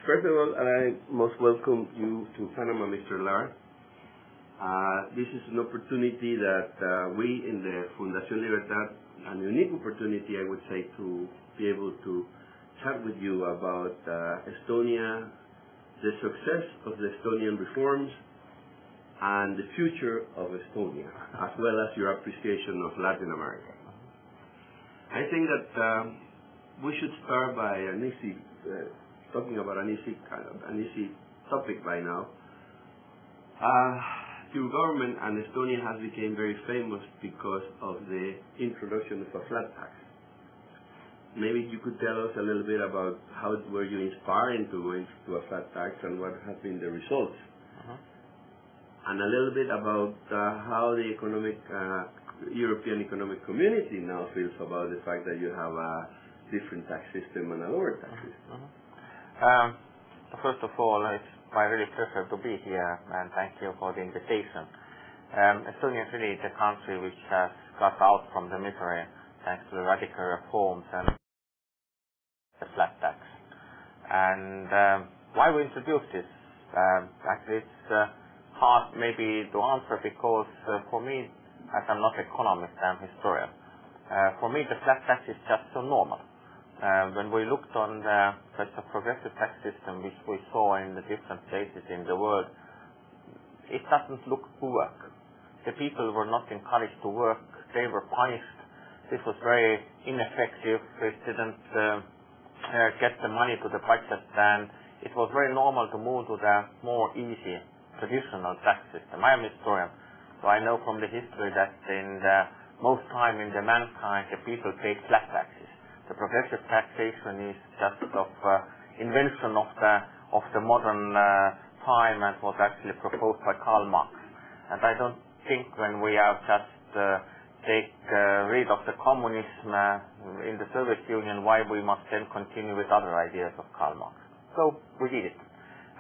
First of all, I most welcome you to Panama, Mr. Laar. This is an opportunity that we in the Fundación Libertad, a unique opportunity, I would say, to be able to chat with you about Estonia, the success of the Estonian reforms, and the future of Estonia, as well as your appreciation of Latin America. I think that we should start by talking about an easy topic by now. Your government and Estonia has become very famous because of the introduction of a flat tax. Maybe you could tell us a little bit about how were you inspired into going to a flat tax and what have been the results, and a little bit about how the European Economic Community now feels about the fact that you have a different tax system and a lower tax system. First of all, it's my really pleasure to be here, and thank you for the invitation. Estonia is really the country which has got out from the misery thanks to the radical reforms and the flat tax. And why we introduced this? Actually, it's hard maybe to answer because for me, as I'm not an economist, I'm a historian. For me, the flat tax is just so normal. When we looked on such a progressive tax system which we saw in the different places in the world, it doesn't look to work. The people were not encouraged to work, they were punished. This was very ineffective, it didn't get the money to the budget, and it was very normal to move to the more easy, traditional tax system. I am a historian, so I know from the history that in the most time in the mankind, the people paid flat taxes. The progressive taxation is just of invention of the modern time and was actually proposed by Karl Marx. And I don't think when we have just take rid of the communism in the Soviet Union, why we must then continue with other ideas of Karl Marx. So we did it.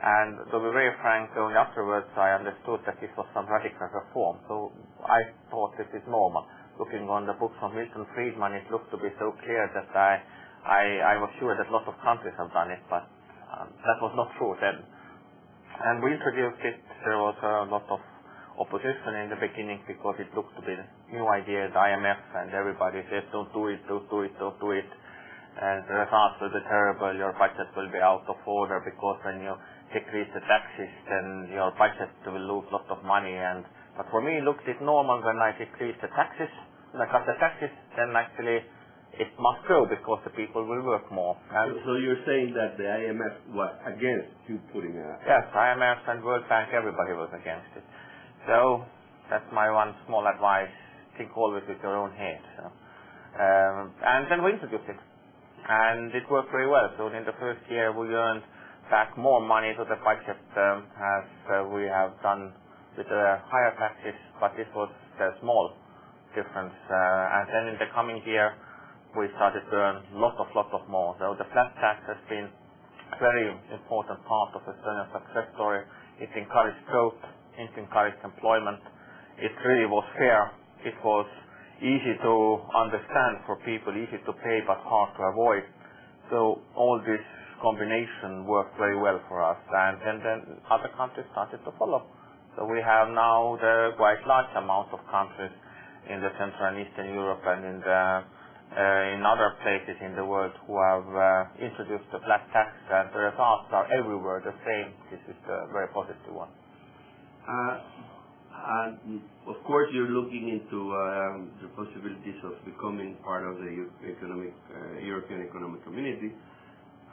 And to be very frank, only afterwards I understood that this was some radical reform. So I thought this is normal. Looking on the books of Milton Friedman, it looked to be so clear that I was sure that lots of countries have done it, but that was not true then. And we introduced it. There was a lot of opposition in the beginning because it looked to be a new idea, the IMF, and everybody said, don't do it, don't do it, don't do it. And the results will be terrible, your budget will be out of order because when you decrease the taxes, then your budget will lose lots of money. But for me, it looked normal when I decreased the taxes. When I cut the taxes, then actually it must go because the people will work more. So you're saying that the IMF was against you putting a... Yes, IMF and World Bank, everybody was against it. So that's my one small advice. Think always with your own head. So. And then we introduced it. And it worked very well. So in the first year we earned back more money to the budget as we have done with the higher taxes, but this was a small difference. And then in the coming year we started to earn lot of more. So the flat tax has been a very important part of Estonia's success story. It encouraged growth, it encouraged employment. It really was fair. It was easy to understand for people, easy to pay but hard to avoid. So all this combination worked very well for us, and then other countries started to follow. So we have now the quite large amount of countries in the Central and Eastern Europe and in other places in the world who have introduced the flat tax, and the results are everywhere the same. This is a very positive one. And of course, you're looking into the possibilities of becoming part of the European Economic Community.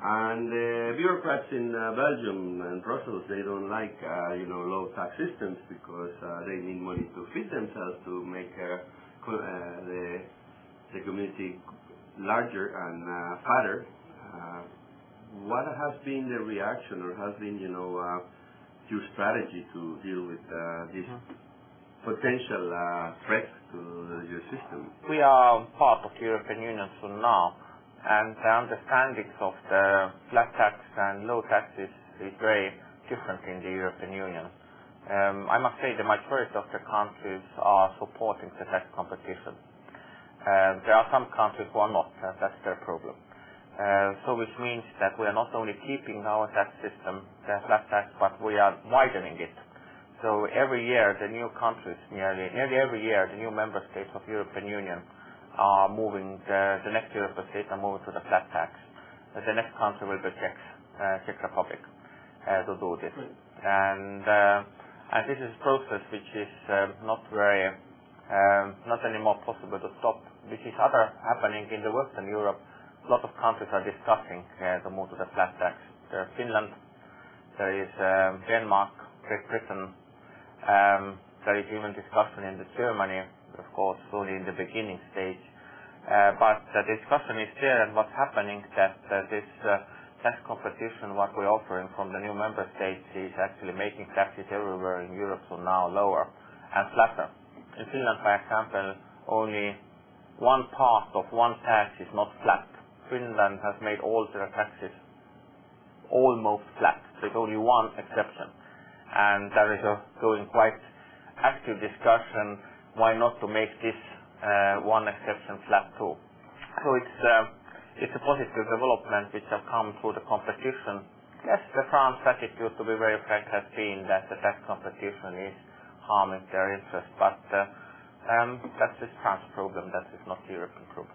And the bureaucrats in Belgium and Brussels, they don't like low tax systems because they need money to feed themselves to make the community larger and fatter. What has been the reaction, or has been your strategy to deal with this potential threat to your system? We are part of the European Union soon now, and the understanding of the flat tax and low taxes is very different in the European Union. I must say the majority of the countries are supporting the tax competition. There are some countries who are not, that's their problem. So which means that we are not only keeping our tax system, the flat tax, but we are widening it. So every year the new countries, nearly every year the new member states of European Union are moving, the next European state are moving to the flat tax. The next country will be Czech Republic to do this. And this is a process which is not anymore possible to stop. This is happening in the Western Europe. A lot of countries are discussing to move to the flat tax. There is Finland, there is Denmark, Great Britain. There is even discussion in Germany, of course, only in the beginning stage. But the discussion is there, and what's happening that this tax competition, what we're offering from the new member states, is actually making taxes everywhere in Europe so now lower and flatter. In Finland, for example, only one part of one tax is not flat. Finland has made all their taxes almost flat. There's only one exception. And there is a going quite active discussion why not to make this one exception flat too. So it's a positive development which have come through the competition. Yes, the France attitude, to be very frank, has been that the tax competition is harming their interest, but that's just France problem, that is not the European problem.